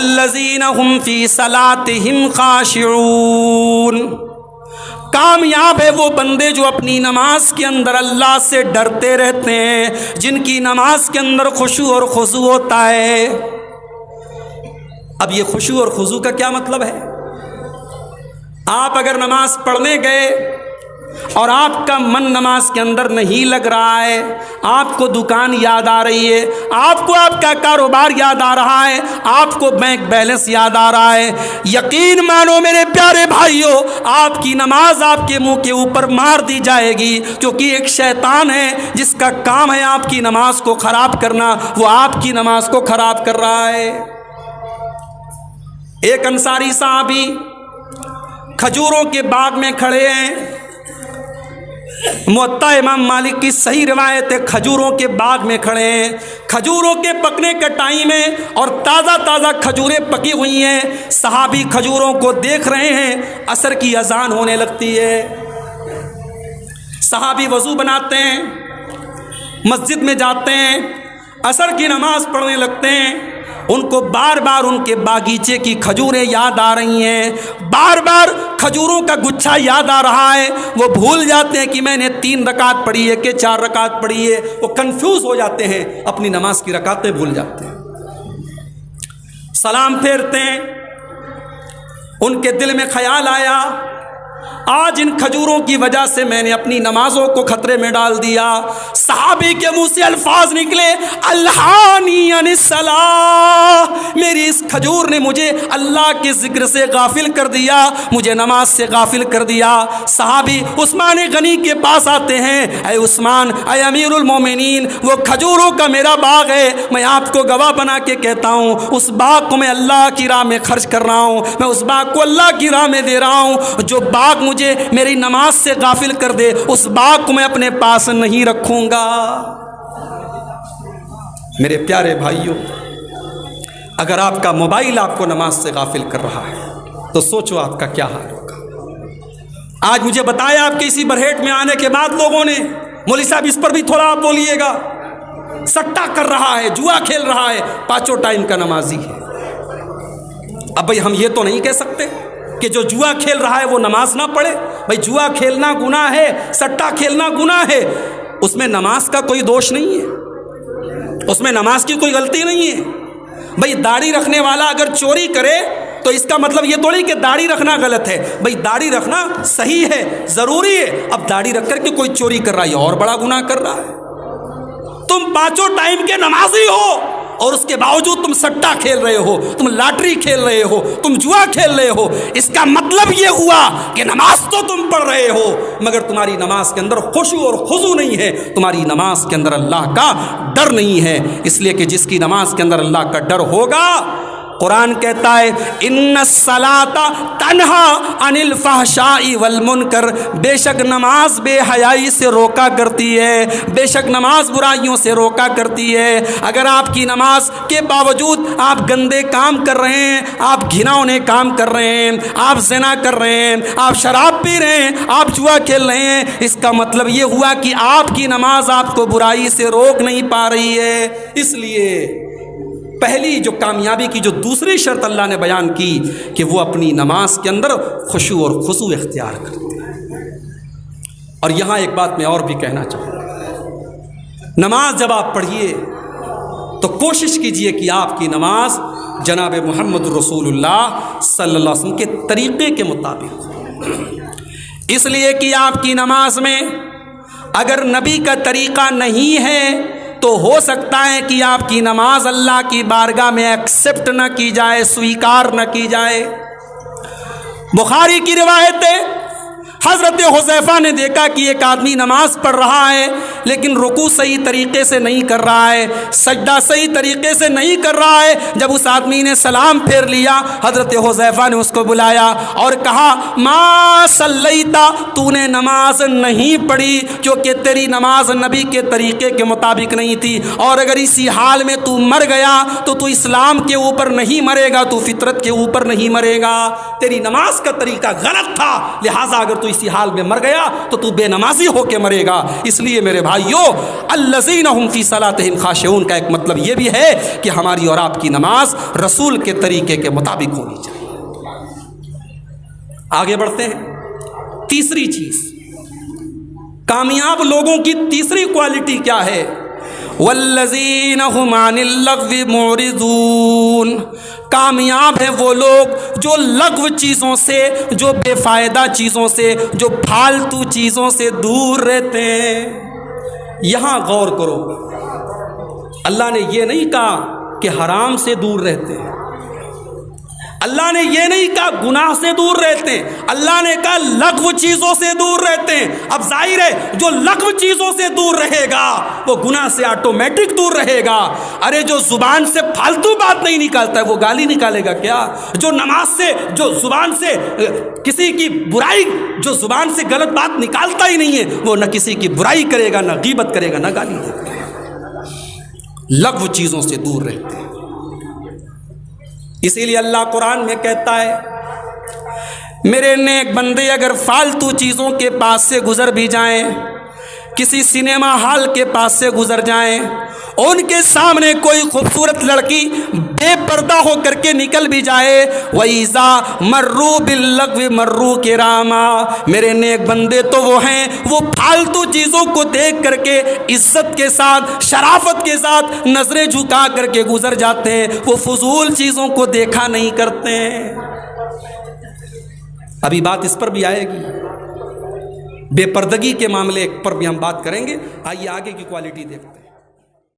الذین هم فی صلاتهم خاشعون۔ کامیاب ہے وہ بندے جو اپنی نماز کے اندر اللہ سے ڈرتے رہتے ہیں، جن کی نماز کے اندر خشوع اور خضوع ہوتا ہے۔ اب یہ خشوع اور خضوع کا کیا مطلب ہے؟ آپ اگر نماز پڑھنے گئے اور آپ کا من نماز کے اندر نہیں لگ رہا ہے، آپ کو دکان یاد آ رہی ہے، آپ کو آپ کا کاروبار یاد آ رہا ہے، آپ کو بینک بیلنس یاد آ رہا ہے، یقین مانو میرے پیارے بھائیوں، آپ کی نماز آپ کے منہ کے اوپر مار دی جائے گی، کیونکہ ایک شیطان ہے جس کا کام ہے آپ کی نماز کو خراب کرنا، وہ آپ کی نماز کو خراب کر رہا ہے۔ ایک انصاری صحابی کھجوروں کے باغ میں کھڑے ہیں، موطا امام مالک کی صحیح روایت ہے، کھجوروں کے باغ میں کھڑے ہیں، کھجوروں کے پکنے کا ٹائم ہے اور تازہ تازہ کھجوریں پکی ہوئی ہیں، صحابی کھجوروں کو دیکھ رہے ہیں، عصر کی اذان ہونے لگتی ہے، صحابی وضو بناتے ہیں، مسجد میں جاتے ہیں، عصر کی نماز پڑھنے لگتے ہیں، ان کو بار بار ان کے باغیچے کی کھجوریں یاد آ رہی ہیں، بار بار کھجوروں کا گچھا یاد آ رہا ہے، وہ بھول جاتے ہیں کہ میں نے 3 رکعت پڑھی ہے کہ 4 رکعت پڑھی ہے، وہ کنفیوز ہو جاتے ہیں، اپنی نماز کی رکعتیں بھول جاتے ہیں، سلام پھیرتے ہیں، ان کے دل میں خیال آیا آج ان کھجوروں کی وجہ سے میں نے اپنی نمازوں کو خطرے میں ڈال دیا۔ صحابی کے منہ سے الفاظ نکلے، الہانی عن الصلاۃ، میری اس کھجور نے مجھے اللہ کے ذکر سے غافل کر دیا، مجھے نماز سے غافل کر دیا۔ صحابی عثمان غنی کے پاس آتے ہیں، اے عثمان، اے امیر المومنین، وہ کھجوروں کا میرا باغ ہے، میں آپ کو گواہ بنا کے کہتا ہوں، اس باغ کو میں اللہ کی راہ میں خرچ کر رہا ہوں، میں اس باغ کو اللہ کی راہ میں دے رہا ہوں، جو باغ مجھے میری نماز سے غافل کر دے اس باغ کو میں اپنے پاس نہیں رکھوں گا۔ میرے پیارے بھائیوں، اگر آپ کا موبائل آپ کو نماز سے غافل کر رہا ہے تو سوچو آپ کا کیا حال ہوگا۔ آج مجھے بتایا آپ کے اسی برہیٹ میں آنے کے بعد لوگوں نے، مولوی صاحب اس پر بھی تھوڑا آپ بولیے گا، سٹا کر رہا ہے، جوا کھیل رہا ہے، 5 ٹائم کا نمازی ہے۔ اب بھائی ہم یہ تو نہیں کہہ سکتے کہ جو جوا کھیل رہا ہے وہ نماز نہ پڑھے، بھائی جوا کھیلنا گناہ ہے، سٹا کھیلنا گناہ ہے، اس میں نماز کا کوئی دوش نہیں ہے، اس میں نماز کی کوئی غلطی نہیں ہے۔ بھائی داڑھی رکھنے والا اگر چوری کرے تو اس کا مطلب یہ تھوڑی کہ داڑھی رکھنا غلط ہے، بھائی داڑھی رکھنا صحیح ہے، ضروری ہے، اب داڑھی رکھ کر کے کوئی چوری کر رہا ہے اور بڑا گناہ کر رہا ہے۔ تم 5 ٹائم کے نمازی ہو اور اس کے باوجود تم سٹا کھیل رہے ہو، تم لاٹری کھیل رہے ہو، تم جوا کھیل رہے ہو، اس کا مطلب یہ ہوا کہ نماز تو تم پڑھ رہے ہو مگر تمہاری نماز کے اندر خشوع اور خضوع نہیں ہے، تمہاری نماز کے اندر اللہ کا ڈر نہیں ہے۔ اس لیے کہ جس کی نماز کے اندر اللہ کا ڈر ہوگا، قرآن کہتا ہے ان الصلاۃ تنہی عن الفحشاء والمنکر، بے شک نماز بے حیائی سے روکا کرتی ہے، بے شک نماز برائیوں سے روکا کرتی ہے۔ اگر آپ کی نماز کے باوجود آپ گندے کام کر رہے ہیں، آپ گھناؤنے کام کر رہے ہیں، آپ زنا کر رہے ہیں، آپ شراب پی رہے ہیں، آپ جوا کھیل رہے ہیں، اس کا مطلب یہ ہوا کہ آپ کی نماز آپ کو برائی سے روک نہیں پا رہی ہے۔ اس لیے پہلی جو کامیابی کی جو دوسری شرط اللہ نے بیان کی کہ وہ اپنی نماز کے اندر خشوع اور خضوع اختیار کرتے ہیں۔ اور یہاں ایک بات میں اور بھی کہنا چاہوں گا، نماز جب آپ پڑھیے تو کوشش کیجئے کہ آپ کی نماز جناب محمد رسول اللہ صلی اللہ علیہ وسلم کے طریقے کے مطابق ہو، اس لیے کہ آپ کی نماز میں اگر نبی کا طریقہ نہیں ہے تو ہو سکتا ہے کہ آپ کی نماز اللہ کی بارگاہ میں ایکسپٹ نہ کی جائے، سویکار نہ کی جائے۔ بخاری کی روایت ہے، حضرت حذیفہ نے دیکھا کہ ایک آدمی نماز پڑھ رہا ہے لیکن رکوع صحیح طریقے سے نہیں کر رہا ہے، سجدہ صحیح طریقے سے نہیں کر رہا ہے۔ جب اس آدمی نے سلام پھیر لیا، حضرت حذیفہ نے اس کو بلایا اور کہا ما صلیتا، تو نے نماز نہیں پڑھی کیونکہ تیری نماز نبی کے طریقے کے مطابق نہیں تھی، اور اگر اسی حال میں تو مر گیا تو تو اسلام کے اوپر نہیں مرے گا، تو فطرت کے اوپر نہیں مرے گا، تیری نماز کا طریقہ غلط تھا، لہٰذا اگر تو اسی حال میں مر گیا تو تو بے نمازی ہو کے مرے گا۔ اس لیے میرے بھائیو، الذین هم فی صلاتہم خاشعون کا ایک مطلب یہ بھی ہے کہ ہماری اور آپ کی نماز رسول کے طریقے کے مطابق ہونی چاہیے۔ آگے بڑھتے ہیں۔ تیسری چیز، کامیاب لوگوں کی تیسری کوالٹی کیا ہے؟ والذین هم عن اللغو معرضون۔ کامیاب ہیں وہ لوگ جو لغو چیزوں سے، جو بے فائدہ چیزوں سے، جو پھالتو چیزوں سے دور رہتے ہیں۔ یہاں غور کرو، اللہ نے یہ نہیں کہا کہ حرام سے دور رہتے ہیں، اللہ نے یہ نہیں کہا گناہ سے دور رہتے ہیں، اللہ نے کہا لغو چیزوں سے دور رہتے ہیں۔ اب ظاہر ہے جو لغو چیزوں سے دور رہے گا وہ گناہ سے آٹومیٹک دور رہے گا۔ ارے جو زبان سے فالتو بات نہیں نکالتا ہے وہ گالی نکالے گا کیا؟ جو نماز سے، جو زبان سے کسی کی برائی، جو زبان سے غلط بات نکالتا ہی نہیں ہے، وہ نہ کسی کی برائی کرے گا، نہ غیبت کرے گا، نہ گالی دے گا۔ لغو چیزوں سے دور رہتے ہیں۔ اسی لیے اللہ قرآن میں کہتا ہے میرے نیک بندے اگر فالتو چیزوں کے پاس سے گزر بھی جائیں، کسی سنیما ہال کے پاس سے گزر جائیں، ان کے سامنے کوئی خوبصورت لڑکی بے پردہ ہو کر کے نکل بھی جائے، وَإِذَا مَرُّوا بِاللَّغْوِ مَرُّوا كِرَامًا، میرے نیک بندے تو وہ ہیں وہ پھالتو چیزوں کو دیکھ کر کے عزت کے ساتھ، شرافت کے ساتھ نظریں جھکا کر کے گزر جاتے ہیں، وہ فضول چیزوں کو دیکھا نہیں کرتے ہیں۔ ابھی بات اس پر بھی آئے گی، بے پردگی کے معاملے پر بھی ہم بات کریں گے۔ آئیے آگے کی کوالٹی دیکھتے ہیں۔